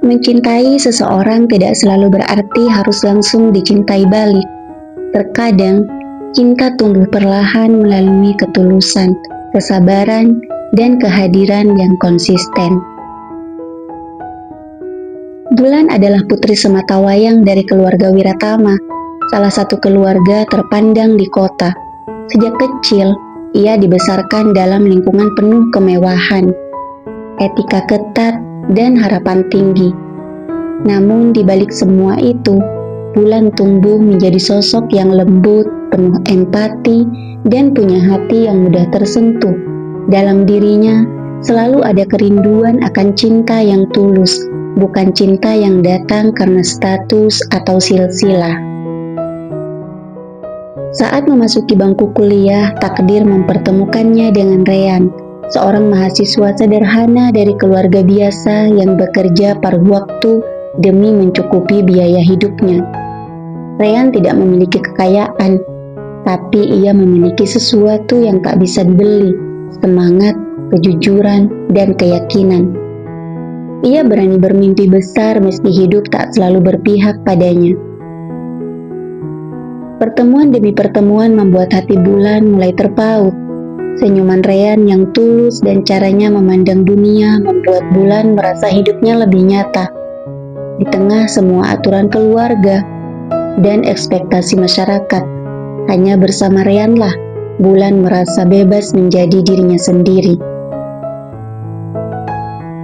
Mencintai seseorang tidak selalu berarti harus langsung dicintai balik. Terkadang, cinta tumbuh perlahan melalui ketulusan, kesabaran, dan kehadiran yang konsisten. Bulan adalah putri sematawayang dari keluarga Wiratama, salah satu keluarga terpandang di kota. Sejak kecil, ia dibesarkan dalam lingkungan penuh kemewahan, etika ketat, dan harapan tinggi. Namun di balik semua itu, Bulan tumbuh menjadi sosok yang lembut, penuh empati, dan punya hati yang mudah tersentuh. Dalam dirinya, selalu ada kerinduan akan cinta yang tulus, bukan cinta yang datang karena status atau silsilah. Saat memasuki bangku kuliah, takdir mempertemukannya dengan Reyan, seorang mahasiswa sederhana dari keluarga biasa yang bekerja paruh waktu demi mencukupi biaya hidupnya. Reyan tidak memiliki kekayaan, tapi ia memiliki sesuatu yang tak bisa dibeli, semangat, kejujuran, dan keyakinan. Ia berani bermimpi besar meski hidup tak selalu berpihak padanya. Pertemuan demi pertemuan membuat hati Bulan mulai terpaut. Senyuman Reyan yang tulus dan caranya memandang dunia membuat Bulan merasa hidupnya lebih nyata. Di tengah semua aturan keluarga dan ekspektasi masyarakat, hanya bersama Reyanlah Bulan merasa bebas menjadi dirinya sendiri.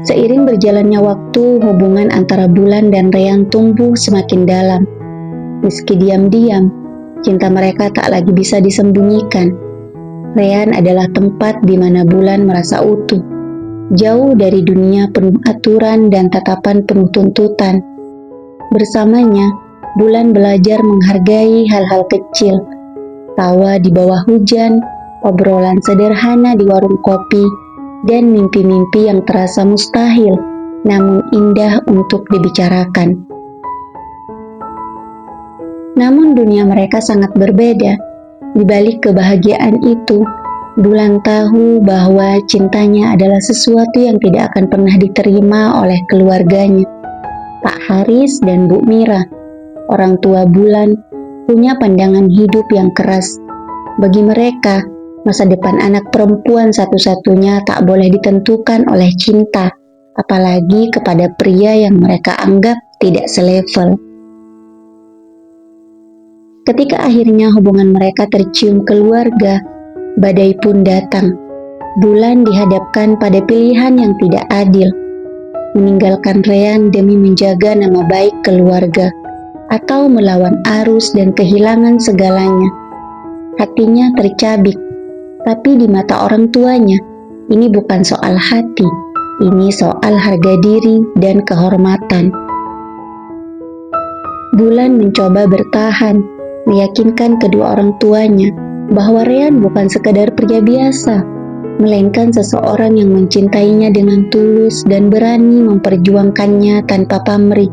Seiring berjalannya waktu, hubungan antara Bulan dan Reyan tumbuh semakin dalam. Meski diam-diam, cinta mereka tak lagi bisa disembunyikan. Reyan adalah tempat di mana Bulan merasa utuh, jauh dari dunia penuh aturan dan tatapan penuh tuntutan. Bersamanya, Bulan belajar menghargai hal-hal kecil, tawa di bawah hujan, obrolan sederhana di warung kopi, dan mimpi-mimpi yang terasa mustahil, namun indah untuk dibicarakan. Namun dunia mereka sangat berbeda. Di balik kebahagiaan itu, Bulan tahu bahwa cintanya adalah sesuatu yang tidak akan pernah diterima oleh keluarganya. Pak Haris dan Bu Mira, orang tua Bulan, punya pandangan hidup yang keras. Bagi mereka, masa depan anak perempuan satu-satunya tak boleh ditentukan oleh cinta, apalagi kepada pria yang mereka anggap tidak selevel. Ketika akhirnya hubungan mereka tercium keluarga, badai pun datang. Bulan dihadapkan pada pilihan yang tidak adil, meninggalkan Reyan demi menjaga nama baik keluarga, atau melawan arus dan kehilangan segalanya. Hatinya tercabik, tapi di mata orang tuanya, ini bukan soal hati, ini soal harga diri dan kehormatan. Bulan mencoba bertahan, meyakinkan kedua orang tuanya bahwa Reyan bukan sekadar pria biasa, melainkan seseorang yang mencintainya dengan tulus dan berani memperjuangkannya tanpa pamrih.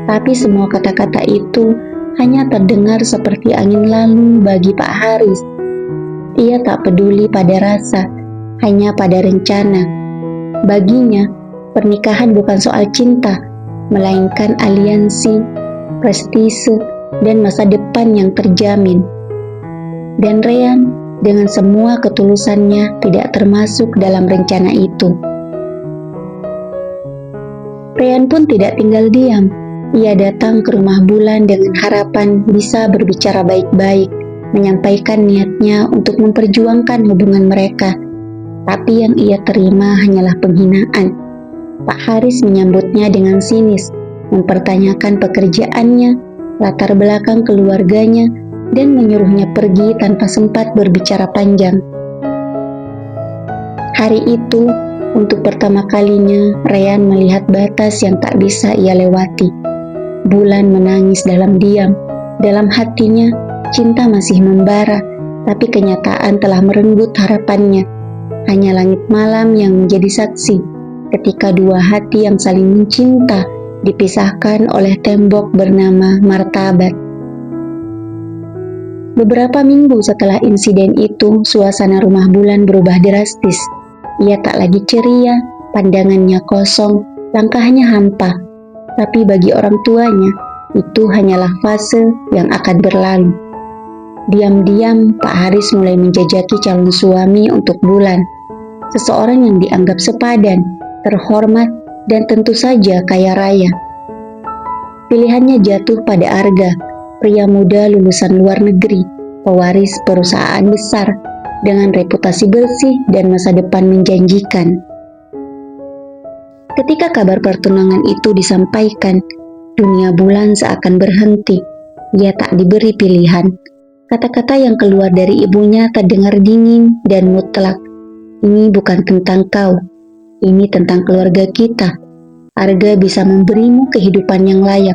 Tapi semua kata-kata itu hanya terdengar seperti angin lalu bagi Pak Haris. Ia tak peduli pada rasa, hanya pada rencana. Baginya, pernikahan bukan soal cinta, melainkan aliansi, prestise, dan masa depan yang terjamin. Dan Reyan dengan semua ketulusannya tidak termasuk dalam rencana itu. Reyan pun tidak tinggal diam. Ia datang ke rumah Bulan dengan harapan bisa berbicara baik-baik, menyampaikan niatnya untuk memperjuangkan hubungan mereka. Tapi yang ia terima hanyalah penghinaan. Pak Haris menyambutnya dengan sinis, mempertanyakan pekerjaannya, latar belakang keluarganya, dan menyuruhnya pergi tanpa sempat berbicara panjang. Hari itu, untuk pertama kalinya, Reyan melihat batas yang tak bisa ia lewati. Bulan menangis dalam diam. Dalam hatinya, cinta masih membara, tapi kenyataan telah merenggut harapannya. Hanya langit malam yang menjadi saksi ketika dua hati yang saling mencinta dipisahkan oleh tembok bernama martabat. Beberapa minggu setelah insiden itu, suasana rumah Bulan berubah drastis. Ia tak lagi ceria, pandangannya kosong, langkahnya hampa. Tapi bagi orang tuanya, itu hanyalah fase yang akan berlalu. Diam-diam, Pak Haris mulai menjajaki calon suami untuk Bulan. Seseorang yang dianggap sepadan, terhormat, dan tentu saja kaya raya. Pilihannya jatuh pada Arga, pria muda lulusan luar negeri, pewaris perusahaan besar, dengan reputasi bersih dan masa depan menjanjikan. Ketika kabar pertunangan itu disampaikan, dunia Bulan seakan berhenti. Ia tak diberi pilihan. Kata-kata yang keluar dari ibunya terdengar dingin dan mutlak. Ini bukan tentang kau, ini tentang keluarga kita. Arga bisa memberimu kehidupan yang layak.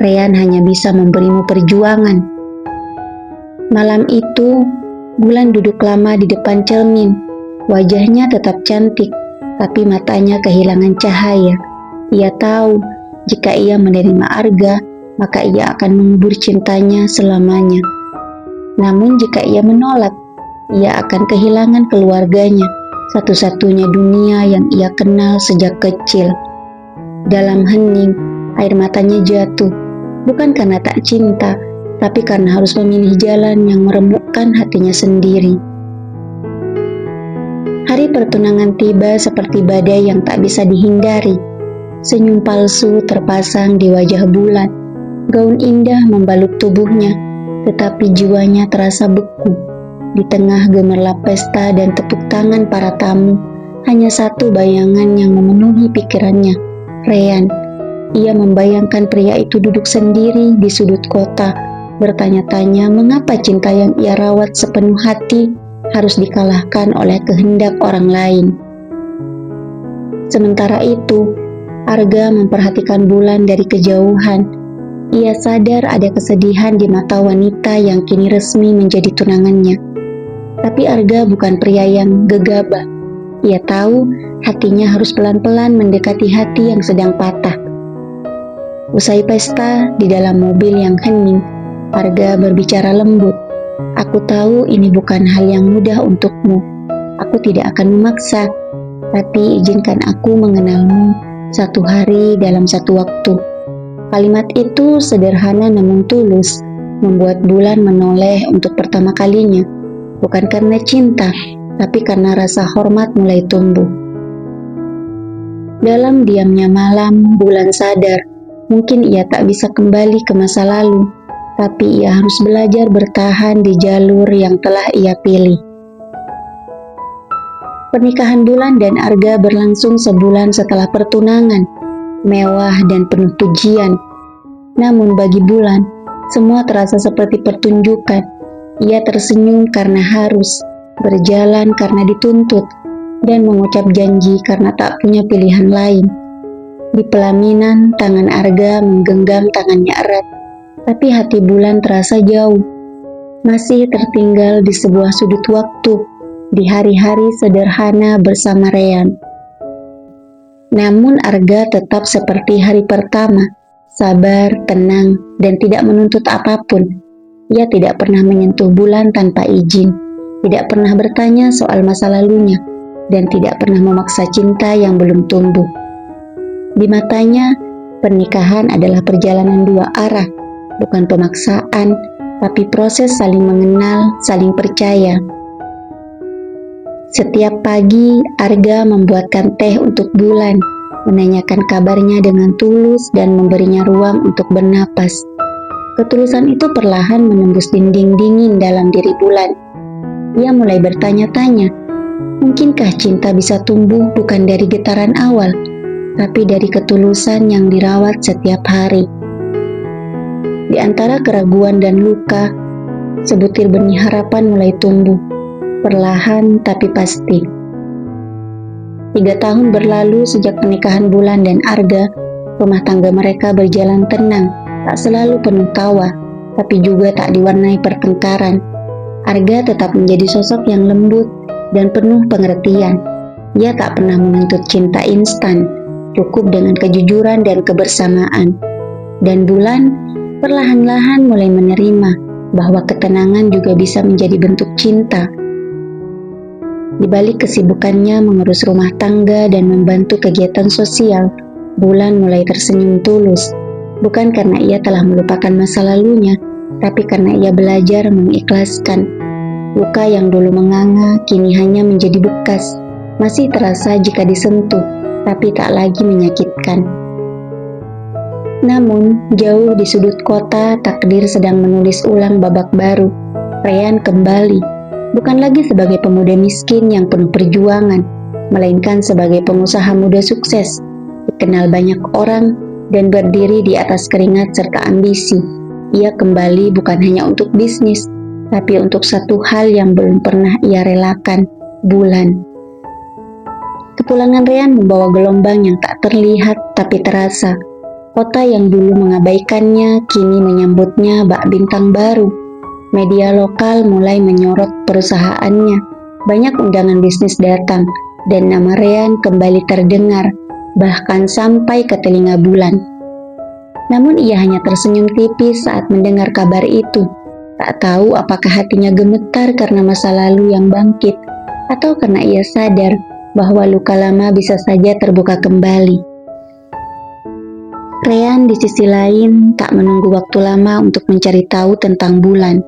Rean hanya bisa memberimu perjuangan. Malam itu, Bulan duduk lama di depan cermin. Wajahnya tetap cantik, tapi matanya kehilangan cahaya. Ia tahu, jika ia menerima Arga, maka ia akan mengubur cintanya selamanya. Namun jika ia menolak, ia akan kehilangan keluarganya, satu-satunya dunia yang ia kenal sejak kecil. Dalam hening, air matanya jatuh, bukan karena tak cinta, tapi karena harus memilih jalan yang meremukkan hatinya sendiri. Hari pertunangan tiba seperti badai yang tak bisa dihindari. Senyum palsu terpasang di wajah Bulan. Gaun indah membalut tubuhnya, tetapi jiwanya terasa beku. Di tengah gemerlap pesta dan tepuk tangan para tamu, hanya satu bayangan yang memenuhi pikirannya, Rean. Ia membayangkan pria itu duduk sendiri di sudut kota, bertanya-tanya mengapa cinta yang ia rawat sepenuh hati harus dikalahkan oleh kehendak orang lain. Sementara itu, Arga memperhatikan Bulan dari kejauhan. Ia sadar ada kesedihan di mata wanita yang kini resmi menjadi tunangannya. Tapi Arga bukan pria yang gegabah. Ia tahu hatinya harus pelan-pelan mendekati hati yang sedang patah. Usai pesta, di dalam mobil yang hening, Arga berbicara lembut. Aku tahu ini bukan hal yang mudah untukmu. Aku tidak akan memaksa, tapi izinkan aku mengenalmu satu hari dalam satu waktu. Kalimat itu sederhana namun tulus, membuat Bulan menoleh untuk pertama kalinya. Bukan karena cinta, tapi karena rasa hormat mulai tumbuh. Dalam diamnya malam, Bulan sadar, mungkin ia tak bisa kembali ke masa lalu, tapi ia harus belajar bertahan di jalur yang telah ia pilih. Pernikahan Bulan dan Arga berlangsung sebulan setelah pertunangan, mewah dan penuh pujian. Namun bagi Bulan, semua terasa seperti pertunjukan. Ia tersenyum karena harus, berjalan karena dituntut, dan mengucap janji karena tak punya pilihan lain. Di pelaminan, tangan Arga menggenggam tangannya erat, tapi hati Bulan terasa jauh. Masih tertinggal di sebuah sudut waktu, di hari-hari sederhana bersama Rean. Namun Arga tetap seperti hari pertama, sabar, tenang, dan tidak menuntut apapun. Ia tidak pernah menyentuh Bulan tanpa izin, tidak pernah bertanya soal masa lalunya, dan tidak pernah memaksa cinta yang belum tumbuh. Di matanya, pernikahan adalah perjalanan dua arah, bukan pemaksaan, tapi proses saling mengenal, saling percaya. Setiap pagi, Arga membuatkan teh untuk Bulan, menanyakan kabarnya dengan tulus dan memberinya ruang untuk bernapas. Ketulusan itu perlahan menembus dinding dingin dalam diri Bulan. Ia mulai bertanya-tanya, mungkinkah cinta bisa tumbuh bukan dari getaran awal, tapi dari ketulusan yang dirawat setiap hari. Di antara keraguan dan luka, sebutir benih harapan mulai tumbuh. Perlahan tapi pasti. 3 tahun berlalu sejak pernikahan Bulan dan Arga. Rumah tangga mereka berjalan tenang, tak selalu penuh tawa, tapi juga tak diwarnai pertengkaran. Arga tetap menjadi sosok yang lembut dan penuh pengertian. Ia tak pernah menuntut cinta instan, cukup dengan kejujuran dan kebersamaan. Dan Bulan perlahan-lahan mulai menerima bahwa ketenangan juga bisa menjadi bentuk cinta. Di balik kesibukannya mengurus rumah tangga dan membantu kegiatan sosial, Bulan mulai tersenyum tulus, bukan karena ia telah melupakan masa lalunya, tapi karena ia belajar mengikhlaskan. Luka yang dulu menganga kini hanya menjadi bekas, masih terasa jika disentuh, tapi tak lagi menyakitkan. Namun, jauh di sudut kota, takdir sedang menulis ulang babak baru. Ryan kembali, bukan lagi sebagai pemuda miskin yang penuh perjuangan, melainkan sebagai pengusaha muda sukses, dikenal banyak orang, dan berdiri di atas keringat serta ambisi. Ia kembali bukan hanya untuk bisnis, tapi untuk satu hal yang belum pernah ia relakan, bulan. Kepulangan Ryan membawa gelombang yang tak terlihat tapi terasa. Kota yang dulu mengabaikannya kini menyambutnya bak bintang baru. Media lokal mulai menyorot perusahaannya. Banyak undangan bisnis datang, dan nama Ryan kembali terdengar, bahkan sampai ke telinga bulan. Namun ia hanya tersenyum tipis saat mendengar kabar itu. Tak tahu apakah hatinya gemetar karena masa lalu yang bangkit, atau karena ia sadar bahwa luka lama bisa saja terbuka kembali. Ryan di sisi lain tak menunggu waktu lama untuk mencari tahu tentang bulan.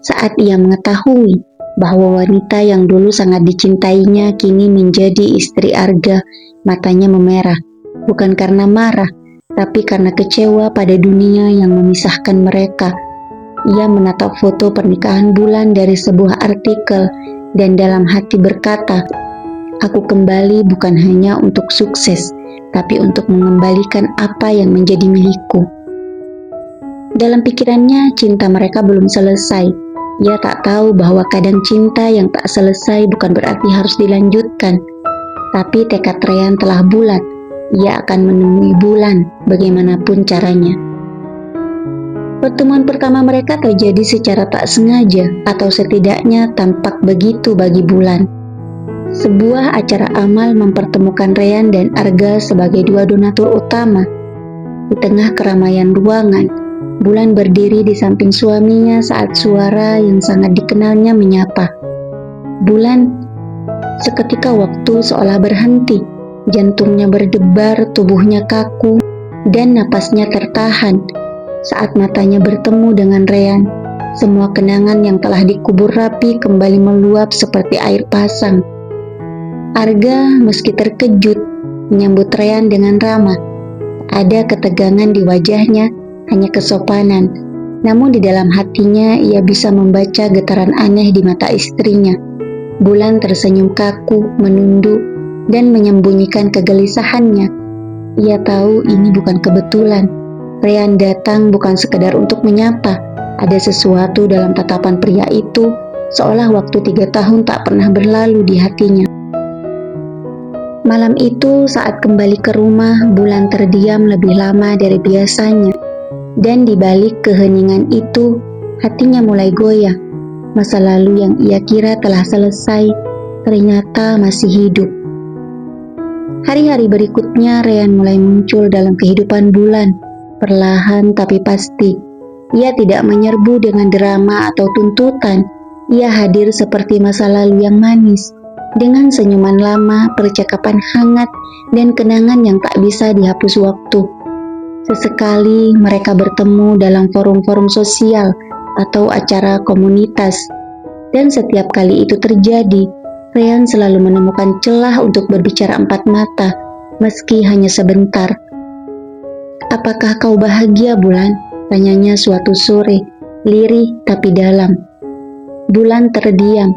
Saat ia mengetahui bahwa wanita yang dulu sangat dicintainya kini menjadi istri Arga, matanya memerah, bukan karena marah, tapi karena kecewa pada dunia yang memisahkan mereka. Ia menatap foto pernikahan bulan dari sebuah artikel dan dalam hati berkata, "Aku kembali bukan hanya untuk sukses, tapi untuk mengembalikan apa yang menjadi milikku." Dalam pikirannya, cinta mereka belum selesai. Ia tak tahu bahwa kadang cinta yang tak selesai bukan berarti harus dilanjutkan. Tapi tekad Ryan telah bulat. Ia akan menemui bulan bagaimanapun caranya. Pertemuan pertama mereka terjadi secara tak sengaja, atau setidaknya tampak begitu bagi bulan. Sebuah acara amal mempertemukan Ryan dan Arga sebagai dua donatur utama. Di tengah keramaian ruangan, Bulan berdiri di samping suaminya saat suara yang sangat dikenalnya menyapa. "Bulan." Seketika waktu seolah berhenti. Jantungnya berdebar, tubuhnya kaku, dan napasnya tertahan. Saat matanya bertemu dengan Ryan, semua kenangan yang telah dikubur rapi kembali meluap seperti air pasang. Arga meski terkejut, menyambut Ryan dengan ramah. Ada ketegangan di wajahnya, hanya kesopanan. Namun di dalam hatinya ia bisa membaca getaran aneh di mata istrinya. Bulan tersenyum kaku, menunduk, dan menyembunyikan kegelisahannya. Ia tahu ini bukan kebetulan. Ryan datang bukan sekedar untuk menyapa. Ada sesuatu dalam tatapan pria itu, seolah waktu 3 tahun tak pernah berlalu di hatinya. Malam itu saat kembali ke rumah, Bulan terdiam lebih lama dari biasanya. Dan di balik keheningan itu, hatinya mulai goyah. Masa lalu yang ia kira telah selesai, ternyata masih hidup. Hari-hari berikutnya, Ryan mulai muncul dalam kehidupan Bulan, perlahan tapi pasti. Ia tidak menyerbu dengan drama atau tuntutan. Ia hadir seperti masa lalu yang manis, dengan senyuman lama, percakapan hangat, dan kenangan yang tak bisa dihapus waktu. Sesekali mereka bertemu dalam forum-forum sosial atau acara komunitas, dan setiap kali itu terjadi, Ryan selalu menemukan celah untuk berbicara empat mata, meski hanya sebentar. "Apakah kau bahagia, Bulan?" tanyanya suatu sore, lirih tapi dalam. Bulan terdiam.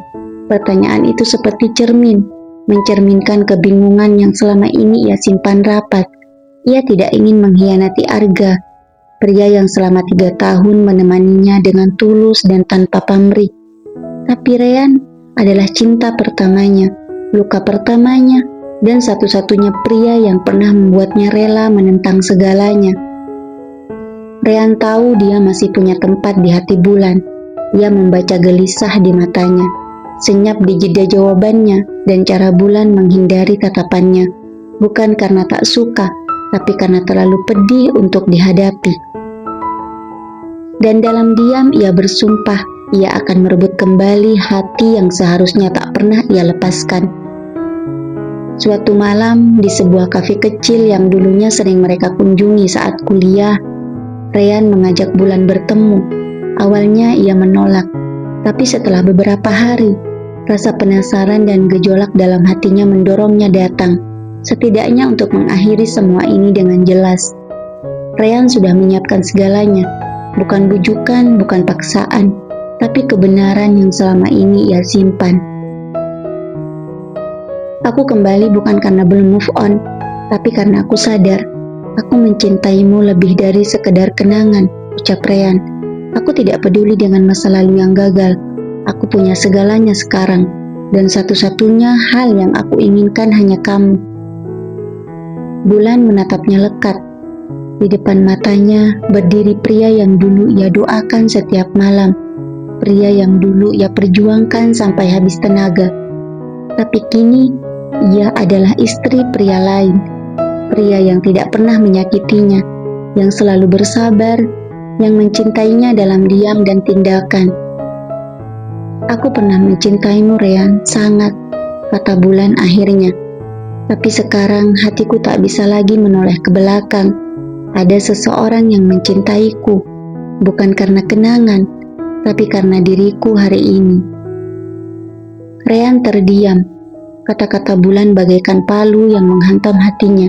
Pertanyaan itu seperti cermin, mencerminkan kebingungan yang selama ini ia simpan rapat. Ia tidak ingin mengkhianati Arga, pria yang selama 3 tahun menemaninya dengan tulus dan tanpa pamrih. Tapi Ryan adalah cinta pertamanya, luka pertamanya, dan satu-satunya pria yang pernah membuatnya rela menentang segalanya. Ryan tahu dia masih punya tempat di hati Bulan. Ia membaca gelisah di matanya, senyap di jeda jawabannya, dan cara Bulan menghindari tatapannya. Bukan karena tak suka, tapi karena terlalu pedih untuk dihadapi. Dan dalam diam ia bersumpah, ia akan merebut kembali hati yang seharusnya tak pernah ia lepaskan. Suatu malam di sebuah kafe kecil yang dulunya sering mereka kunjungi saat kuliah, Ryan mengajak Bulan bertemu. Awalnya ia menolak, tapi setelah beberapa hari, rasa penasaran dan gejolak dalam hatinya mendorongnya datang, setidaknya untuk mengakhiri semua ini dengan jelas. Ryan sudah menyiapkan segalanya, bukan bujukan, bukan paksaan, tapi kebenaran yang selama ini ia simpan. Aku kembali bukan karena belum move on, tapi karena aku sadar, aku mencintaimu lebih dari sekedar kenangan, ucap Ryan. Aku tidak peduli dengan masa lalu yang gagal. Aku punya segalanya sekarang, dan satu-satunya hal yang aku inginkan hanya kamu. Bulan menatapnya lekat. Di depan matanya berdiri pria yang dulu ia doakan setiap malam, pria yang dulu ia perjuangkan sampai habis tenaga. Tapi kini ia adalah istri pria lain, pria yang tidak pernah menyakitinya, yang selalu bersabar, yang mencintainya dalam diam dan tindakan. Aku pernah mencintaimu, Ryan, sangat, kata Bulan akhirnya. Tapi sekarang hatiku tak bisa lagi menoleh ke belakang. Ada seseorang yang mencintaiku, bukan karena kenangan, tapi karena diriku hari ini. Ryan terdiam. Kata-kata Bulan bagaikan palu yang menghantam hatinya.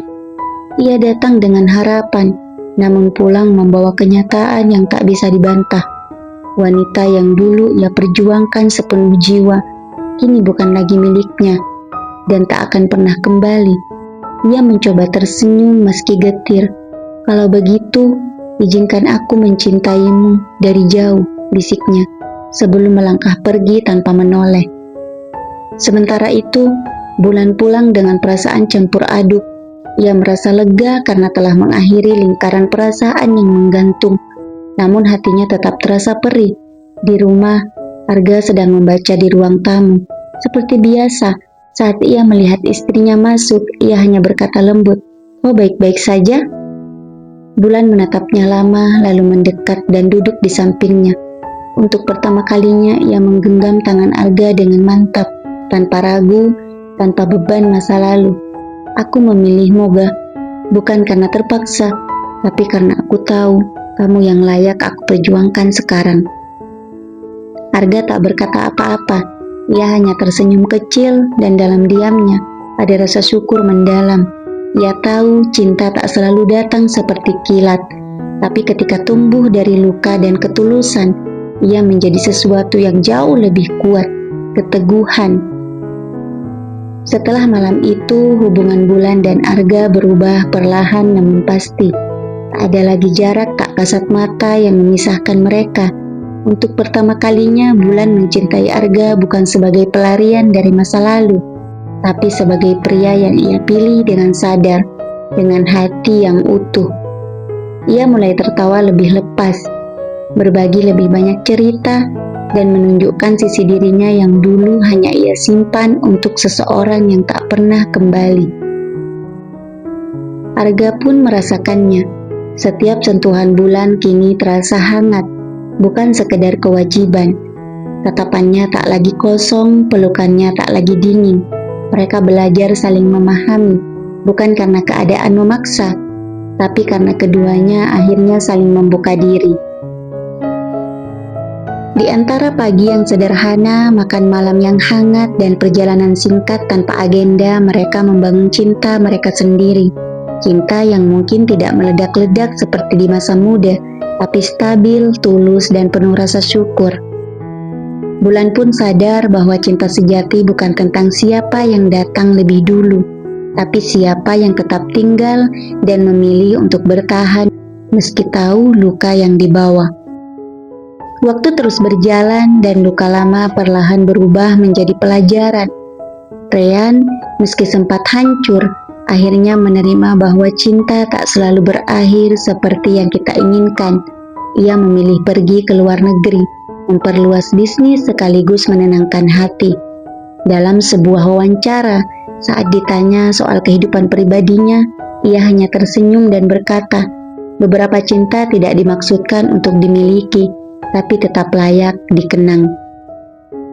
Ia datang dengan harapan, namun pulang membawa kenyataan yang tak bisa dibantah. Wanita yang dulu ia perjuangkan sepenuh jiwa, kini bukan lagi miliknya, dan tak akan pernah kembali. Ia mencoba tersenyum meski getir. Kalau begitu, izinkan aku mencintaimu dari jauh, bisiknya, sebelum melangkah pergi tanpa menoleh. Sementara itu, Bulan pulang dengan perasaan campur aduk. Ia merasa lega karena telah mengakhiri lingkaran perasaan yang menggantung. Namun hatinya tetap terasa perih. Di rumah, Arga sedang membaca di ruang tamu. Seperti biasa, saat ia melihat istrinya masuk, ia hanya berkata lembut, "Oh, baik-baik saja?" Bulan menatapnya lama, lalu mendekat dan duduk di sampingnya. Untuk pertama kalinya, ia menggenggam tangan Arga dengan mantap. Tanpa ragu, tanpa beban masa lalu. Aku memilih Moga, bukan karena terpaksa, tapi karena aku tahu kamu yang layak aku perjuangkan sekarang. Arga tak berkata apa-apa, ia hanya tersenyum kecil dan dalam diamnya ada rasa syukur mendalam. Ia tahu cinta tak selalu datang seperti kilat, tapi ketika tumbuh dari luka dan ketulusan, ia menjadi sesuatu yang jauh lebih kuat, keteguhan. Setelah malam itu, hubungan Bulan dan Arga berubah perlahan namun pasti. Tak ada lagi jarak tak kasat mata yang memisahkan mereka. Untuk pertama kalinya, Bulan mencintai Arga bukan sebagai pelarian dari masa lalu, tapi sebagai pria yang ia pilih dengan sadar, dengan hati yang utuh. Ia mulai tertawa lebih lepas, berbagi lebih banyak cerita, dan menunjukkan sisi dirinya yang dulu hanya ia simpan untuk seseorang yang tak pernah kembali. Arga pun merasakannya. Setiap sentuhan Bulan kini terasa hangat, bukan sekedar kewajiban. Tatapannya tak lagi kosong, pelukannya tak lagi dingin. Mereka belajar saling memahami, bukan karena keadaan memaksa, tapi karena keduanya akhirnya saling membuka diri. Di antara pagi yang sederhana, makan malam yang hangat, dan perjalanan singkat tanpa agenda, mereka membangun cinta mereka sendiri. Cinta yang mungkin tidak meledak-ledak seperti di masa muda, tapi stabil, tulus, dan penuh rasa syukur. Bulan pun sadar bahwa cinta sejati bukan tentang siapa yang datang lebih dulu, tapi siapa yang tetap tinggal dan memilih untuk bertahan meski tahu luka yang dibawa. Waktu terus berjalan dan luka lama perlahan berubah menjadi pelajaran. Ryan, meski sempat hancur, akhirnya menerima bahwa cinta tak selalu berakhir seperti yang kita inginkan. Ia memilih pergi ke luar negeri, memperluas bisnis sekaligus menenangkan hati. Dalam sebuah wawancara, saat ditanya soal kehidupan pribadinya, ia hanya tersenyum dan berkata, "Beberapa cinta tidak dimaksudkan untuk dimiliki, tapi tetap layak dikenang."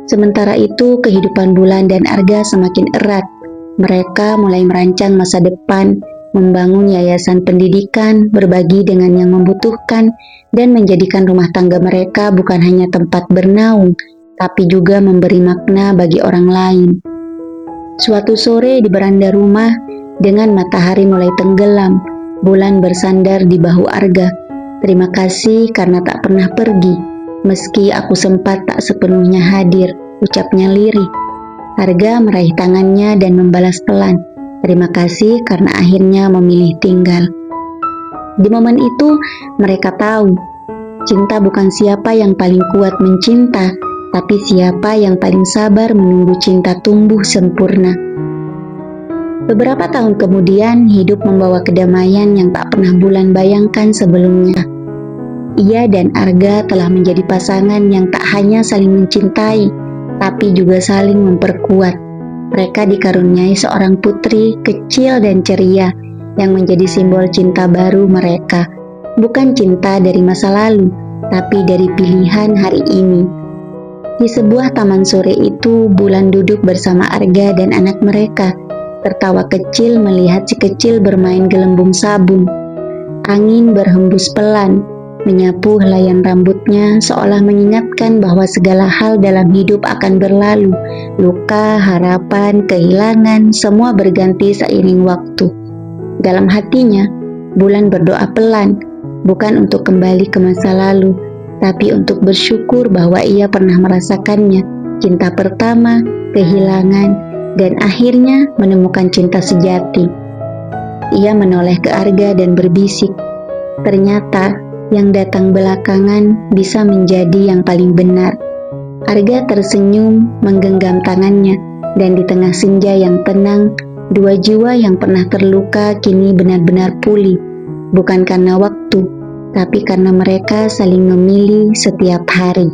Sementara itu, kehidupan Bulan dan Arga semakin erat. Mereka mulai merancang masa depan, membangun yayasan pendidikan, berbagi dengan yang membutuhkan, dan menjadikan rumah tangga mereka bukan hanya tempat bernaung, tapi juga memberi makna bagi orang lain. Suatu sore di beranda rumah, dengan matahari mulai tenggelam, bulan bersandar di bahu Arga. Terima kasih karena tak pernah pergi, meski aku sempat tak sepenuhnya hadir, ucapnya lirih. Arga meraih tangannya dan membalas pelan. Terima kasih karena akhirnya memilih tinggal. Di momen itu, mereka tahu, cinta bukan siapa yang paling kuat mencinta, tapi siapa yang paling sabar menunggu cinta tumbuh sempurna. Beberapa tahun kemudian, hidup membawa kedamaian yang tak pernah Bulan bayangkan sebelumnya. Ia dan Arga telah menjadi pasangan yang tak hanya saling mencintai, tapi juga saling memperkuat. Mereka dikaruniai seorang putri kecil dan ceria yang menjadi simbol cinta baru mereka. Bukan cinta dari masa lalu, tapi dari pilihan hari ini. Di sebuah taman sore itu, Bulan duduk bersama Arga dan anak mereka, tertawa kecil melihat si kecil bermain gelembung sabun. Angin berhembus pelan, menyapu helaian rambutnya seolah mengingatkan bahwa segala hal dalam hidup akan berlalu. Luka, harapan, kehilangan, semua berganti seiring waktu. Dalam hatinya, Bulan berdoa pelan, bukan untuk kembali ke masa lalu, tapi untuk bersyukur bahwa ia pernah merasakannya, cinta pertama, kehilangan, dan akhirnya menemukan cinta sejati. Ia menoleh ke Arga dan berbisik, ternyata yang datang belakangan bisa menjadi yang paling benar. Arga tersenyum menggenggam tangannya, dan di tengah senja yang tenang, dua jiwa yang pernah terluka kini benar-benar pulih, bukan karena waktu, tapi karena mereka saling memilih setiap hari.